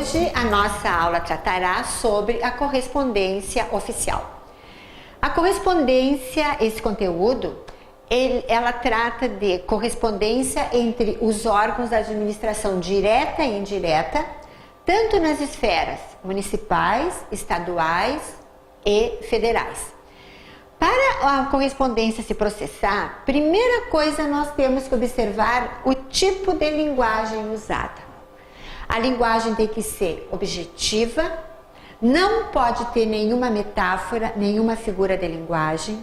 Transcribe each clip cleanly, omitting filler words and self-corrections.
Hoje a nossa aula tratará sobre a correspondência oficial. A correspondência, esse conteúdo, ela trata de correspondência entre os órgãos da administração direta e indireta, tanto nas esferas municipais, estaduais e federais. Para a correspondência se processar, primeira coisa nós temos que observar o tipo de linguagem usada. A linguagem tem que ser objetiva, não pode ter nenhuma metáfora, nenhuma figura de linguagem.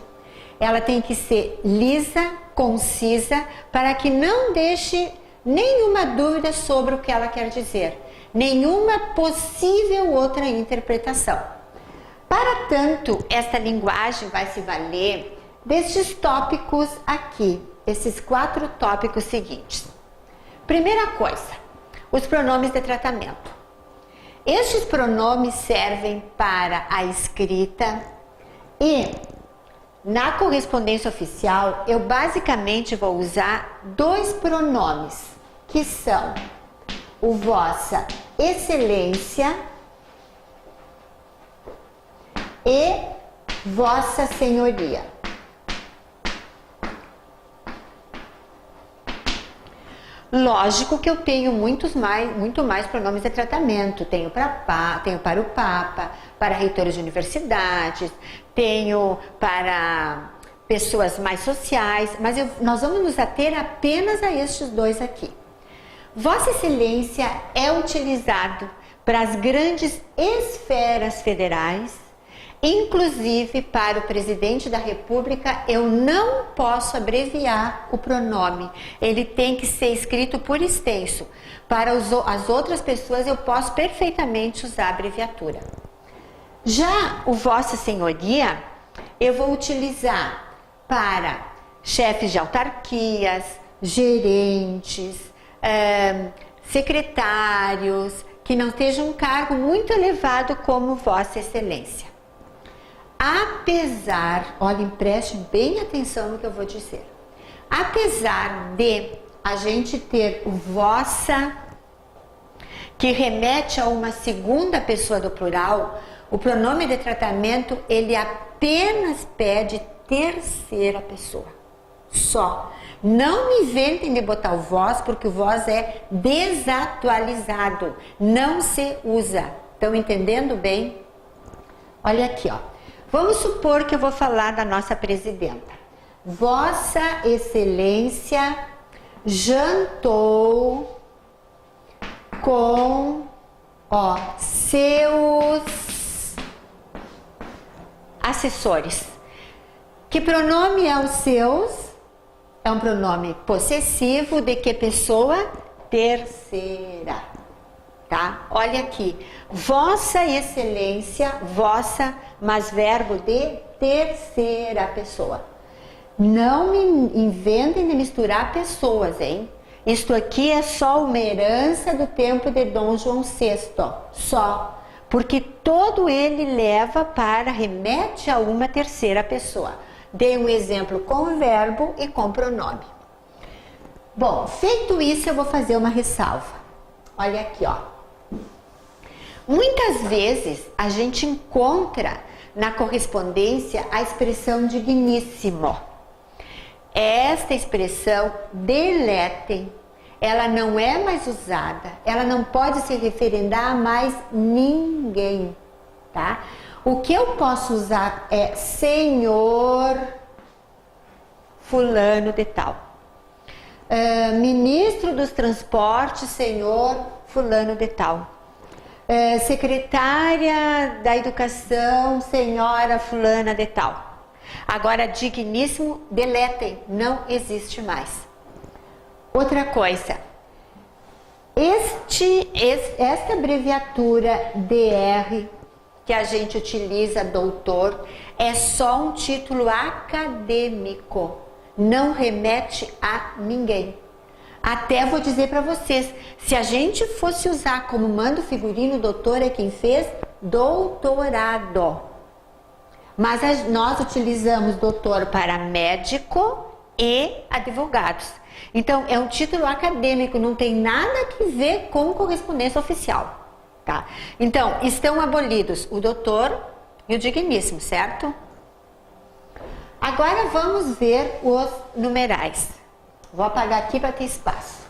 Ela tem que ser lisa, concisa, para que não deixe nenhuma dúvida sobre o que ela quer dizer, nenhuma possível outra interpretação. Para tanto, esta linguagem vai se valer destes tópicos aqui, esses 4 tópicos seguintes. Primeira coisa, os pronomes de tratamento. Estes pronomes servem para a escrita e na correspondência oficial eu basicamente vou usar 2 pronomes, que são o Vossa Excelência e Vossa Senhoria. Lógico que eu tenho muito mais pronomes de tratamento. Tenho para o Papa, para reitores de universidades, tenho para pessoas mais sociais, mas nós vamos nos ater apenas a estes 2 aqui. Vossa Excelência é utilizado para as grandes esferas federais, inclusive para o presidente da República. Eu não posso abreviar o pronome, ele tem que ser escrito por extenso. Para as outras pessoas eu posso perfeitamente usar a abreviatura. Já o Vossa Senhoria eu vou utilizar para chefes de autarquias, gerentes, secretários, que não estejam um cargo muito elevado como Vossa Excelência. Apesar, olhem, preste bem atenção no que eu vou dizer. Apesar de a gente ter o vossa, que remete a uma segunda pessoa do plural, o pronome de tratamento, ele apenas pede terceira pessoa. Só. Não inventem de botar o vós, porque o vós é desatualizado. Não se usa. Estão entendendo bem? Olha aqui, ó. Vamos supor que eu vou falar da nossa presidenta. Vossa Excelência jantou com seus assessores. Que pronome é o seus? É um pronome possessivo de que pessoa? Terceira. Tá? Olha aqui. Vossa Excelência, vossa, mas verbo de terceira pessoa. Não me inventem de misturar pessoas, hein? Isto aqui é só uma herança do tempo de Dom João VI, só. Porque todo ele remete a uma terceira pessoa. Dei um exemplo com verbo e com pronome. Bom, feito isso, eu vou fazer uma ressalva. Olha aqui, ó. Muitas vezes a gente encontra na correspondência a expressão digníssimo. Esta expressão, deletem, ela não é mais usada, ela não pode se referendar a mais ninguém, tá? O que eu posso usar é senhor fulano de tal. Ministro dos transportes, senhor fulano de tal. Secretária da educação, senhora fulana de tal. Agora, digníssimo, deletem, não existe mais. Outra coisa, esta abreviatura DR que a gente utiliza, doutor, é só um título acadêmico, não remete a ninguém. Até vou dizer para vocês, se a gente fosse usar como manda o figurino, doutor é quem fez doutorado. Mas nós utilizamos doutor para médico e advogados. Então, é um título acadêmico, não tem nada a ver com correspondência oficial. Tá? Então, estão abolidos o doutor e o digníssimo, certo? Agora vamos ver os numerais. Vou apagar aqui para ter espaço.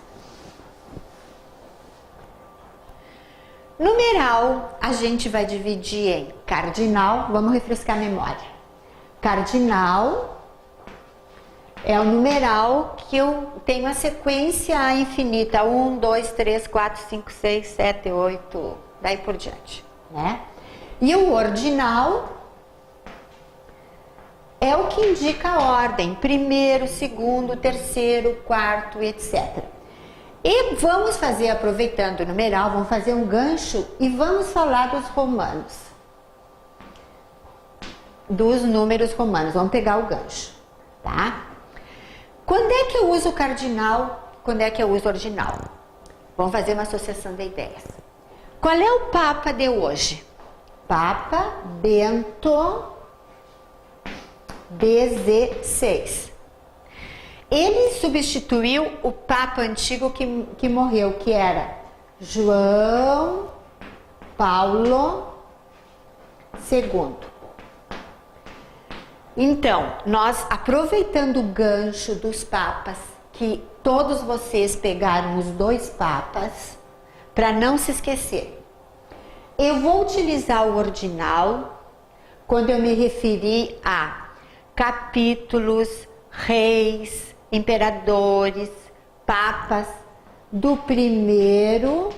Numeral a gente vai dividir em cardinal, vamos refrescar a memória. Cardinal é o numeral que eu tenho a sequência infinita, 1, 2, 3, 4, 5, 6, 7, 8, daí por diante, né? E o ordinal é o que indica a ordem, primeiro, segundo, terceiro, quarto, etc. E vamos fazer, aproveitando o numeral, vamos fazer um gancho e vamos falar dos romanos. Dos números romanos, vamos pegar o gancho, tá? Quando é que eu uso o cardinal? Quando é que eu uso o ordinal? Vamos fazer uma associação de ideias. Qual é o Papa de hoje? Papa Bento XVI. Ele substituiu o Papa antigo que morreu, que era João Paulo II. Então, nós aproveitando o gancho dos papas, que todos vocês pegaram os 2 papas, para não se esquecer. Eu vou utilizar o ordinal quando eu me referir a capítulos, reis, imperadores, papas, do 1º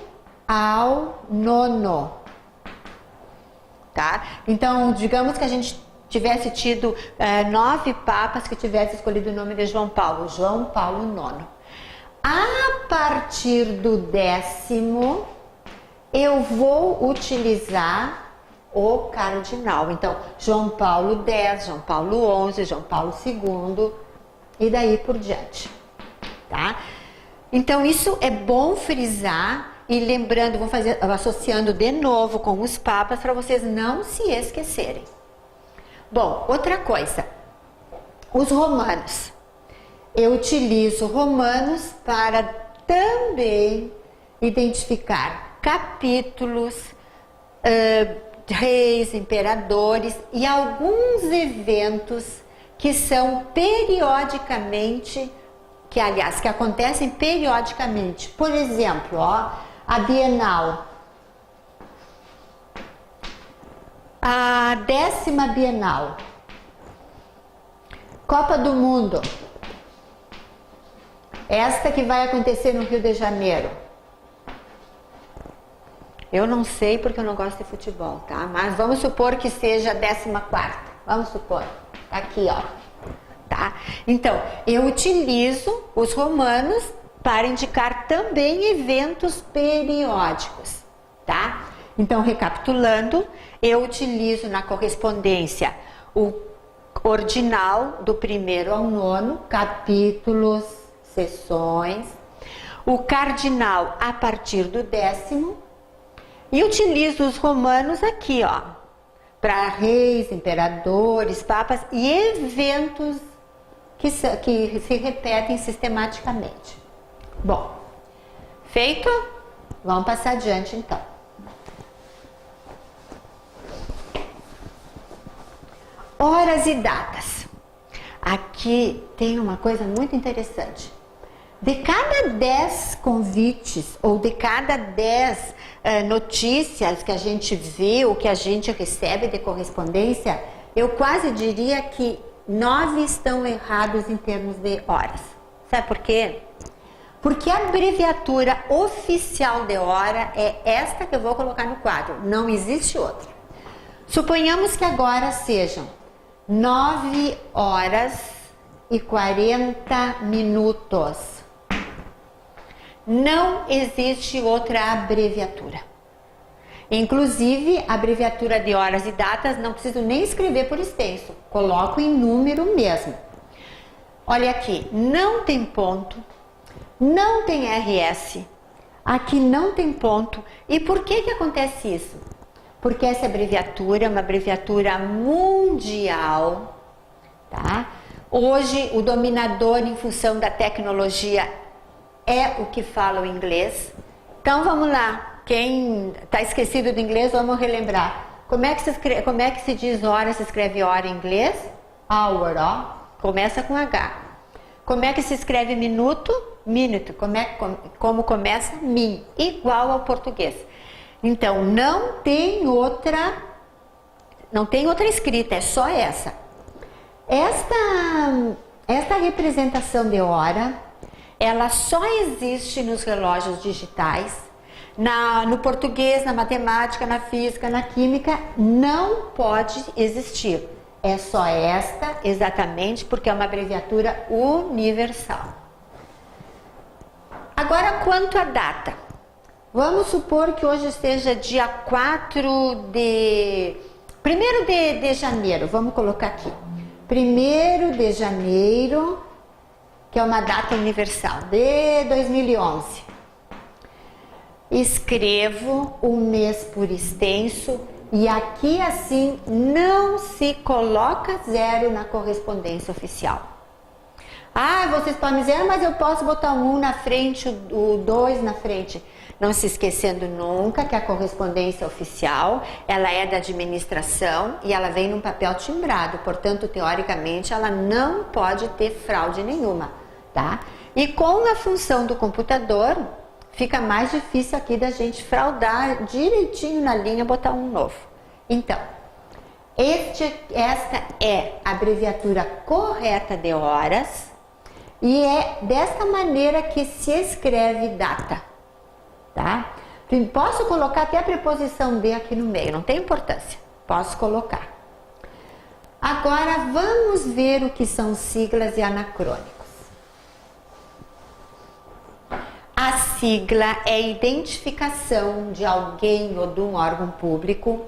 ao 9º, tá? Então, digamos que a gente tivesse tido 9 papas que tivessem escolhido o nome de João Paulo IX. A partir do 10º, eu vou utilizar o cardinal. Então, João Paulo X, João Paulo XI, João Paulo II e daí por diante, tá? Então, isso é bom frisar e lembrando, vou fazer associando de novo com os papas para vocês não se esquecerem. Bom, outra coisa, os romanos. Eu utilizo romanos para também identificar capítulos, reis, imperadores e alguns eventos que são periodicamente, que acontecem periodicamente. Por exemplo, ó, a Bienal. A 10ª Bienal, Copa do Mundo, esta que vai acontecer no Rio de Janeiro. Eu não sei porque eu não gosto de futebol, tá? Mas vamos supor que seja a 14ª, vamos supor, aqui ó, tá? Então, eu utilizo os romanos para indicar também eventos periódicos, tá? Então, recapitulando, eu utilizo na correspondência o ordinal do 1º ao 9º, capítulos, sessões, o cardinal a partir do 10º e utilizo os romanos aqui, ó, para reis, imperadores, papas e eventos que se repetem sistematicamente. Bom, feito? Vamos passar adiante então. Horas e datas. Aqui tem uma coisa muito interessante. De cada 10 convites ou de cada 10 notícias que a gente vê ou que a gente recebe de correspondência, eu quase diria que 9 estão errados em termos de horas. Sabe por quê? Porque a abreviatura oficial de hora é esta que eu vou colocar no quadro. Não existe outra. Suponhamos que agora sejam 9 horas e 40 minutos. Não existe outra abreviatura. Inclusive, a abreviatura de horas e datas não preciso nem escrever por extenso. Coloco em número mesmo. Olha aqui, não tem ponto, não tem RS, aqui não tem ponto. E por que acontece isso? Porque essa abreviatura é uma abreviatura mundial, tá? Hoje, o dominador em função da tecnologia é o que fala o inglês. Então, vamos lá. Quem está esquecido do inglês, vamos relembrar. Como é que se diz hora, se escreve hora em inglês? Hour, ó. Começa com H. Como é que se escreve minuto? Minute. Como começa? Min. Igual ao português. Então, não tem outra escrita, é só essa. Esta representação de hora, ela só existe nos relógios digitais. No português, na matemática, na física, na química, não pode existir. É só esta, exatamente, porque é uma abreviatura universal. Agora, quanto à data. Vamos supor que hoje esteja dia 1º de janeiro, vamos colocar aqui. 1º de janeiro, que é uma data universal, de 2011. Escrevo o mês por extenso e aqui assim não se coloca 0 na correspondência oficial. Ah, vocês podem dizer, mas eu posso botar um 1 na frente, o 2 na frente. Não se esquecendo nunca que a correspondência oficial, ela é da administração e ela vem num papel timbrado, portanto, teoricamente, ela não pode ter fraude nenhuma, tá? E com a função do computador, fica mais difícil aqui da gente fraudar direitinho na linha, botar um novo. Então, esta é a abreviatura correta de horas e é desta maneira que se escreve data, tá? Posso colocar até a preposição de aqui no meio, não tem importância, posso colocar. Agora vamos ver o que são siglas e anacrônicos. A sigla é a identificação de alguém ou de um órgão público.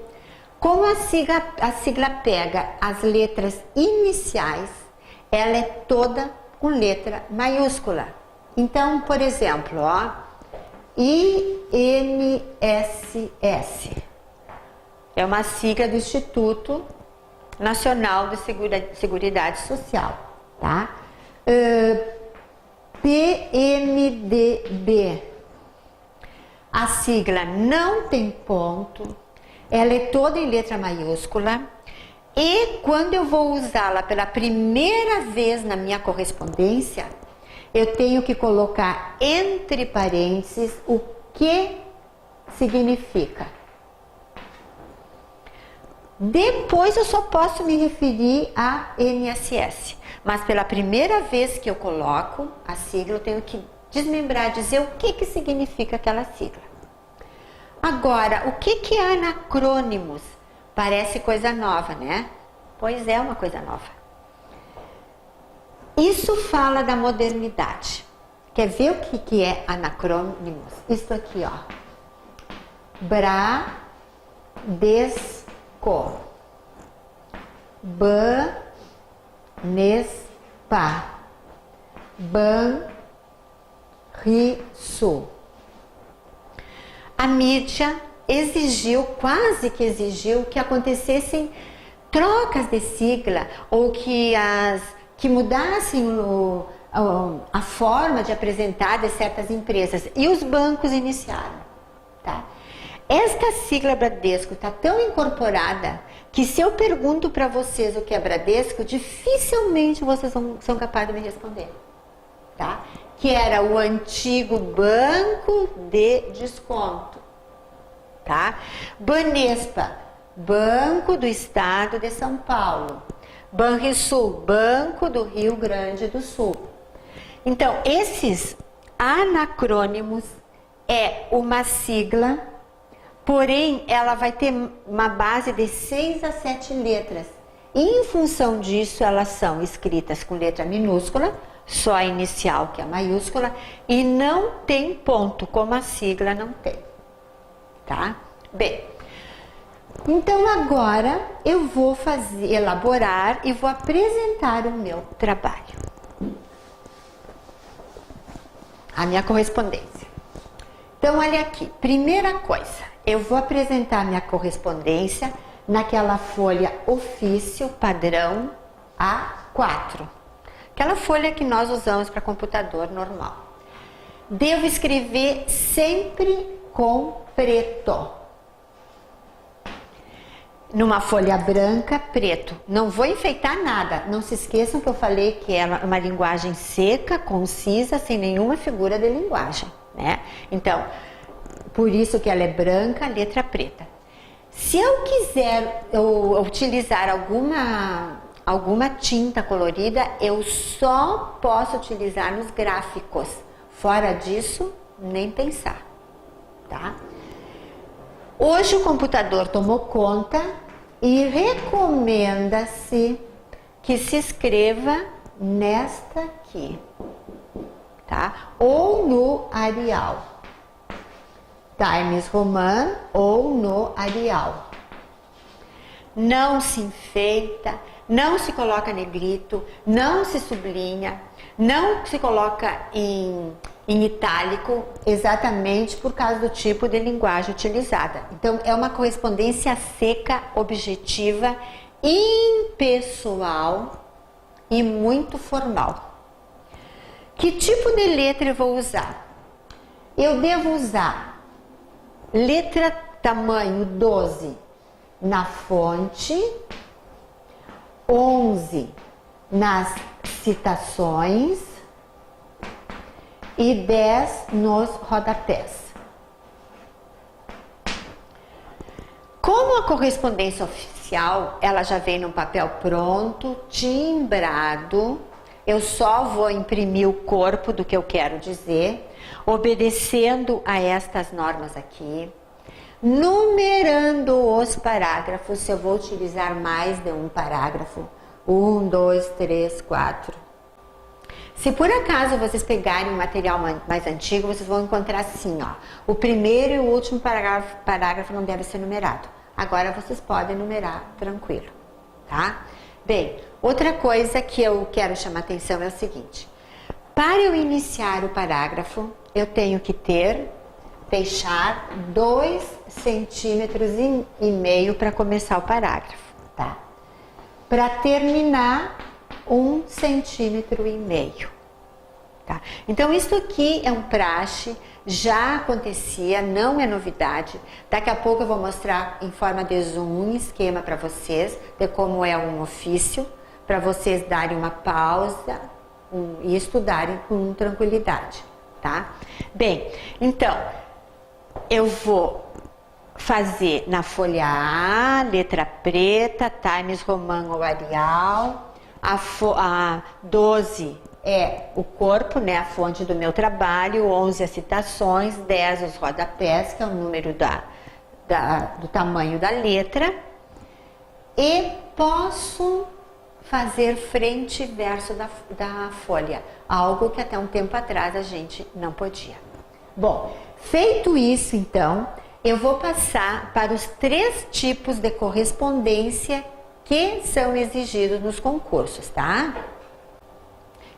Como a sigla pega as letras iniciais, ela é toda com letra maiúscula. Então, por exemplo, ó, INSS é uma sigla do Instituto Nacional de Seguridade Social, tá? PMDB, a sigla não tem ponto, ela é toda em letra maiúscula e quando eu vou usá-la pela primeira vez na minha correspondência, eu tenho que colocar entre parênteses o que significa. Depois eu só posso me referir a INSS. Mas pela primeira vez que eu coloco a sigla, eu tenho que desmembrar, dizer o que significa aquela sigla. Agora, o que é anacrônimos? Parece coisa nova, né? Pois é uma coisa nova. Isso fala da modernidade. Quer ver o que é anacrônimos? Isso aqui, ó. Bradesco. Banespa, Banrisul. A mídia quase que exigiu que acontecessem trocas de sigla ou que mudassem a forma de apresentar de certas empresas. E os bancos iniciaram, tá? Esta sigla Bradesco está tão incorporada que se eu pergunto para vocês o que é Bradesco, dificilmente vocês são capazes de me responder, tá? Que era o antigo Banco de Desconto, tá? Banespa, Banco do Estado de São Paulo. Banrisul, Banco do Rio Grande do Sul. Então, esses anacrônimos é uma sigla, porém, ela vai ter uma base de 6 a 7 letras. E, em função disso, elas são escritas com letra minúscula, só a inicial, que é a maiúscula, e não tem ponto, como a sigla não tem. Tá? Bem, então agora eu vou elaborar e vou apresentar o meu trabalho. A minha correspondência. Então, olha aqui, primeira coisa. Eu vou apresentar minha correspondência naquela folha ofício padrão A4. Aquela folha que nós usamos para computador normal. Devo escrever sempre com preto. Numa folha branca, preto. Não vou enfeitar nada. Não se esqueçam que eu falei que é uma linguagem seca, concisa, sem nenhuma figura de linguagem, né? Então, por isso que ela é branca, letra preta. Se eu quiser utilizar alguma tinta colorida, eu só posso utilizar nos gráficos. Fora disso, nem pensar, tá? Hoje o computador tomou conta e recomenda-se que se escreva nesta aqui, tá? Ou no Arial. Times Roman ou no Arial. Não se enfeita, não se coloca negrito, não se sublinha, não se coloca em itálico, exatamente por causa do tipo de linguagem utilizada. Então, é uma correspondência seca, objetiva, impessoal e muito formal. Que tipo de letra eu vou usar? Eu devo usar letra tamanho 12 na fonte, 11 nas citações e 10 nos rodapés. Como a correspondência oficial, ela já vem num papel pronto, timbrado, eu só vou imprimir o corpo do que eu quero dizer, obedecendo a estas normas aqui, numerando os parágrafos, se eu vou utilizar mais de um parágrafo, 1, 2, 3, 4. Se por acaso vocês pegarem um material mais antigo, vocês vão encontrar assim, ó, o primeiro e o último parágrafo não deve ser numerado. Agora vocês podem numerar tranquilo, tá? Bem, outra coisa que eu quero chamar a atenção é o seguinte. Para eu iniciar o parágrafo, eu tenho que deixar 2,5 centímetros para começar o parágrafo, tá? Para terminar, 1,5 centímetro. Tá? Então, isso aqui é um praxe, já acontecia, não é novidade. Daqui a pouco eu vou mostrar em forma de zoom um esquema para vocês, de como é um ofício, para vocês darem uma pausa e estudarem com tranquilidade, tá? Bem, então, eu vou fazer na folha A, letra preta, Times Roman ou Arial, a 12 é o corpo, né, a fonte do meu trabalho, 11 as citações, 10 os rodapés, que é o número do tamanho da letra, e posso fazer frente e verso da folha, algo que até um tempo atrás a gente não podia. Bom, feito isso, então, eu vou passar para os 3 tipos de correspondência que são exigidos nos concursos, tá?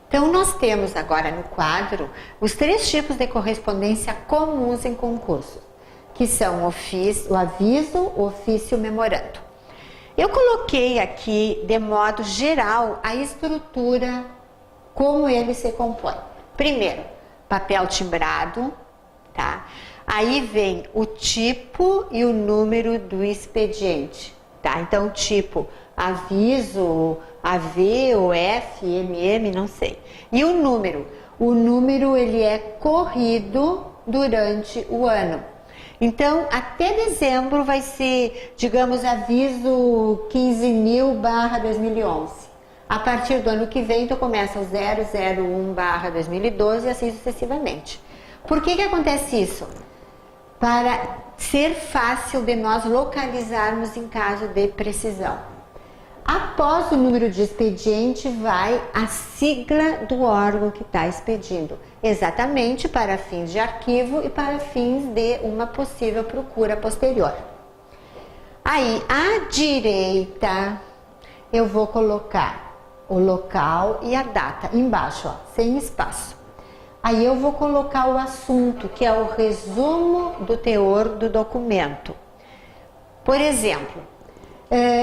Então, nós temos agora no quadro os 3 tipos de correspondência comuns em concursos, que são o aviso, o ofício e o memorando. Eu coloquei aqui, de modo geral, a estrutura, como ele se compõe. Primeiro, papel timbrado, tá? Aí vem o tipo e o número do expediente, tá? Então, tipo, aviso, AV ou F, MM, não sei. E o número ele é corrido durante o ano. Então, até dezembro vai ser, digamos, aviso 15.000/2011. A partir do ano que vem, então começa o 001/2012 e assim sucessivamente. Por que acontece isso? Para ser fácil de nós localizarmos em caso de precisão. Após o número de expediente, vai a sigla do órgão que está expedindo, exatamente para fins de arquivo e para fins de uma possível procura posterior. Aí, à direita, eu vou colocar o local e a data, embaixo, ó, sem espaço. Aí eu vou colocar o assunto, que é o resumo do teor do documento. Por exemplo,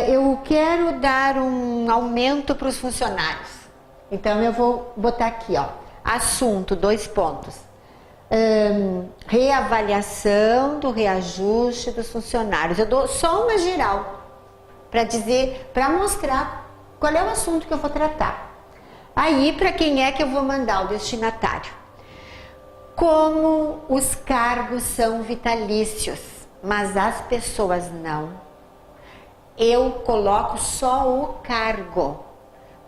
eu quero dar um aumento para os funcionários. Então, eu vou botar aqui, ó, assunto, 2 pontos. reavaliação do reajuste dos funcionários. Eu dou só uma geral para dizer, para mostrar qual é o assunto que eu vou tratar. Aí, para quem é que eu vou mandar o destinatário? Como os cargos são vitalícios, mas as pessoas não, eu coloco só o cargo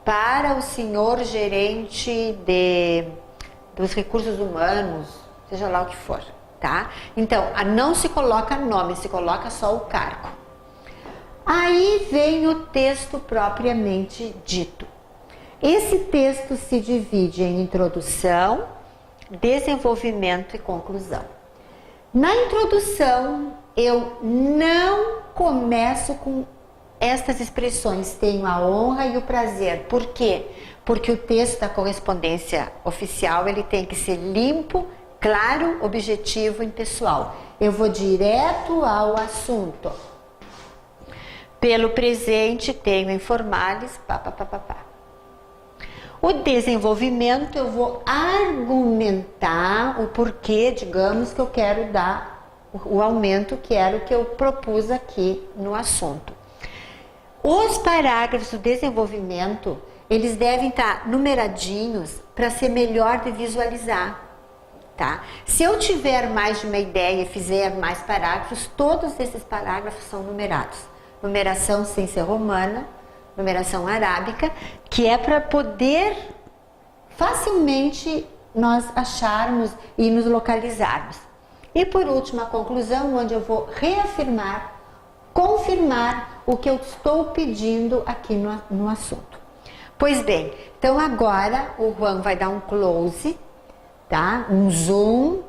para o senhor gerente dos recursos humanos, seja lá o que for, tá? Então, não se coloca nome, se coloca só o cargo. Aí vem o texto propriamente dito. Esse texto se divide em introdução, desenvolvimento e conclusão. Na introdução, eu não começo com estas expressões, tenho a honra e o prazer. Por quê? Porque o texto da correspondência oficial, ele tem que ser limpo, claro, objetivo e impessoal. Eu vou direto ao assunto. Pelo presente, tenho informales, O desenvolvimento, eu vou argumentar o porquê, digamos, que eu quero dar o aumento, que era o que eu propus aqui no assunto. Os parágrafos do desenvolvimento, eles devem estar numeradinhos para ser melhor de visualizar, tá? Se eu tiver mais de uma ideia e fizer mais parágrafos, todos esses parágrafos são numerados. Numeração sem ser romana, numeração arábica, que é para poder facilmente nós acharmos e nos localizarmos. E por último, a conclusão, onde eu vou reafirmar, confirmar o que eu estou pedindo aqui no assunto. Pois bem, então agora o Juan vai dar um close, tá? Um zoom,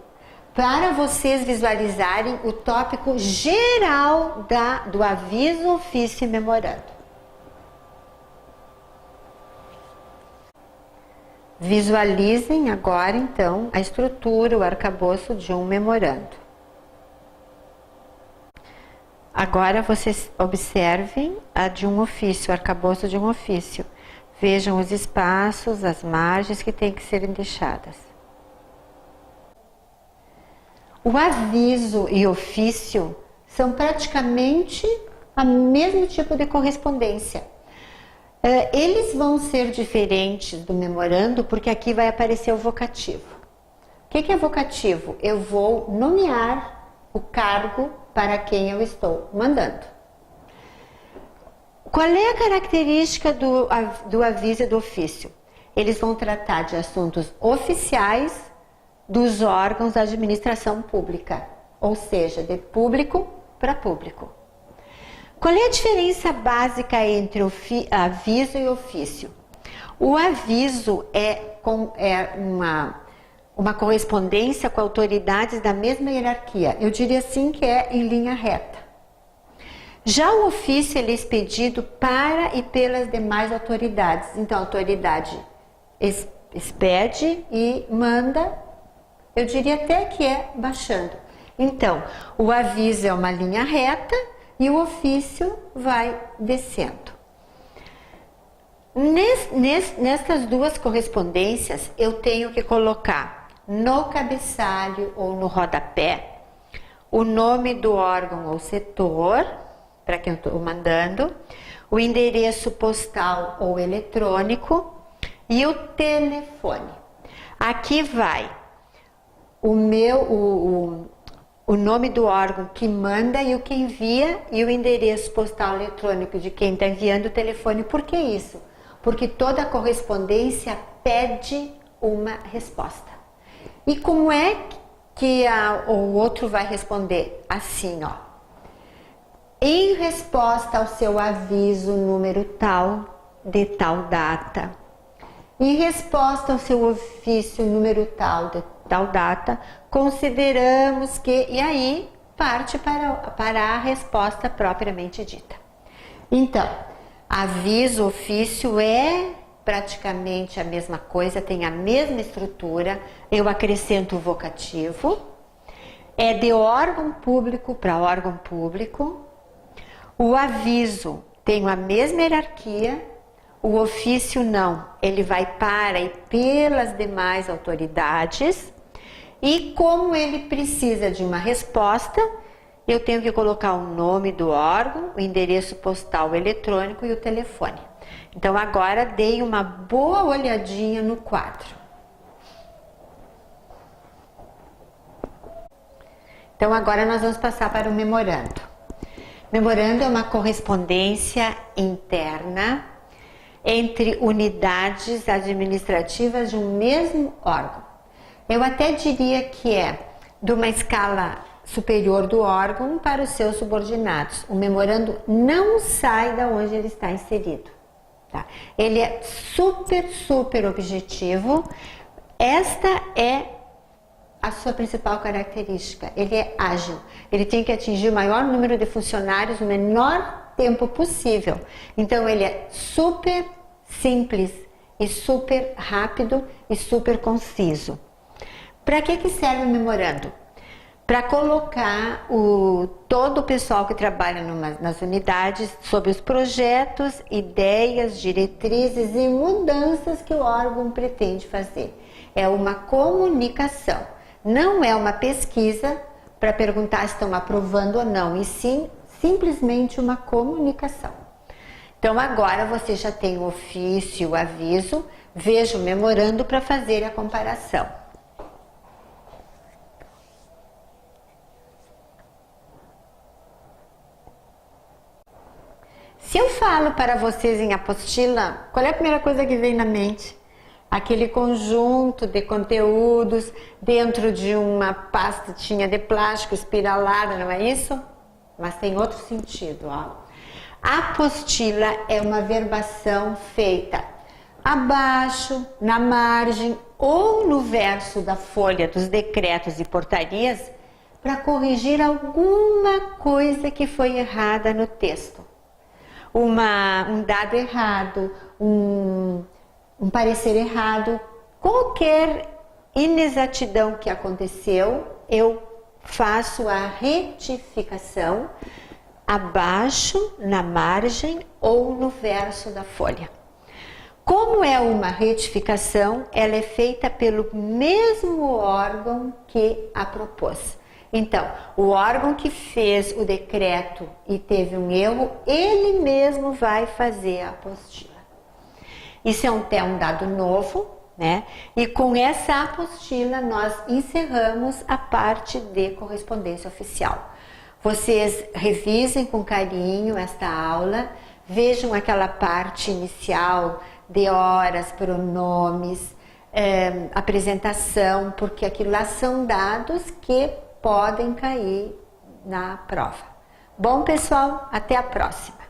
para vocês visualizarem o tópico geral do aviso, ofício e memorando. Visualizem agora, então, a estrutura, o arcabouço de um memorando. Agora vocês observem a de um ofício, o arcabouço de um ofício. Vejam os espaços, as margens que têm que serem deixadas. O aviso e ofício são praticamente o mesmo tipo de correspondência. Eles vão ser diferentes do memorando porque aqui vai aparecer o vocativo. O que é vocativo? Eu vou nomear o cargo para quem eu estou mandando. Qual é a característica do aviso e do ofício? Eles vão tratar de assuntos oficiais dos órgãos da administração pública, ou seja, de público para público. Qual é a diferença básica entre aviso e ofício? O aviso é uma correspondência com autoridades da mesma hierarquia. Eu diria assim que é em linha reta. Já o ofício ele é expedido para e pelas demais autoridades. Então a autoridade expede e manda, eu diria até que é baixando. Então, o aviso é uma linha reta e o ofício vai descendo. Nestas duas correspondências, eu tenho que colocar no cabeçalho ou no rodapé o nome do órgão ou setor, para quem eu estou mandando, o endereço postal ou eletrônico e o telefone. Aqui vai o nome do órgão que manda e o que envia e o endereço postal eletrônico de quem está enviando o telefone. Por que isso? Porque toda correspondência pede uma resposta. E como é que o outro vai responder? Assim, ó. Em resposta ao seu aviso número tal, de tal data. Em resposta ao seu ofício número tal, de tal data, consideramos que... E aí, parte para a resposta propriamente dita. Então, aviso, ofício é praticamente a mesma coisa, tem a mesma estrutura, eu acrescento o vocativo, é de órgão público para órgão público, o aviso tem a mesma hierarquia, o ofício não, ele vai para e pelas demais autoridades, E como ele precisa de uma resposta, eu tenho que colocar o nome do órgão, o endereço postal eletrônico e o telefone. Então agora dei uma boa olhadinha no quadro. Então agora nós vamos passar para o memorando. Memorando é uma correspondência interna entre unidades administrativas de um mesmo órgão. Eu até diria que é de uma escala superior do órgão para os seus subordinados. O memorando não sai da onde ele está inserido. Tá? Ele é super objetivo. Esta é a sua principal característica. Ele é ágil. Ele tem que atingir o maior número de funcionários no menor tempo possível. Então ele é super simples e super rápido e super conciso. Para que serve o memorando? Para colocar todo o pessoal que trabalha nas unidades sobre os projetos, ideias, diretrizes e mudanças que o órgão pretende fazer. É uma comunicação, não é uma pesquisa para perguntar se estão aprovando ou não, e sim simplesmente uma comunicação. Então agora você já tem o ofício, o aviso, veja o memorando para fazer a comparação. Se eu falo para vocês em apostila, qual é a primeira coisa que vem na mente? Aquele conjunto de conteúdos dentro de uma pastinha de plástico espiralada, não é isso? Mas tem outro sentido, ó. Apostila é uma verbação feita abaixo, na margem ou no verso da folha dos decretos e portarias para corrigir alguma coisa que foi errada no texto. Um dado errado, um parecer errado, qualquer inexatidão que aconteceu, eu faço a retificação abaixo, na margem ou no verso da folha. Como é uma retificação, ela é feita pelo mesmo órgão que a propôs. Então, o órgão que fez o decreto e teve um erro, ele mesmo vai fazer a apostila. Isso é um dado novo, né? E com essa apostila nós encerramos a parte de correspondência oficial. Vocês revisem com carinho esta aula, vejam aquela parte inicial de horas, pronomes, apresentação, porque aquilo lá são dados que podem cair na prova. Bom, pessoal, até a próxima!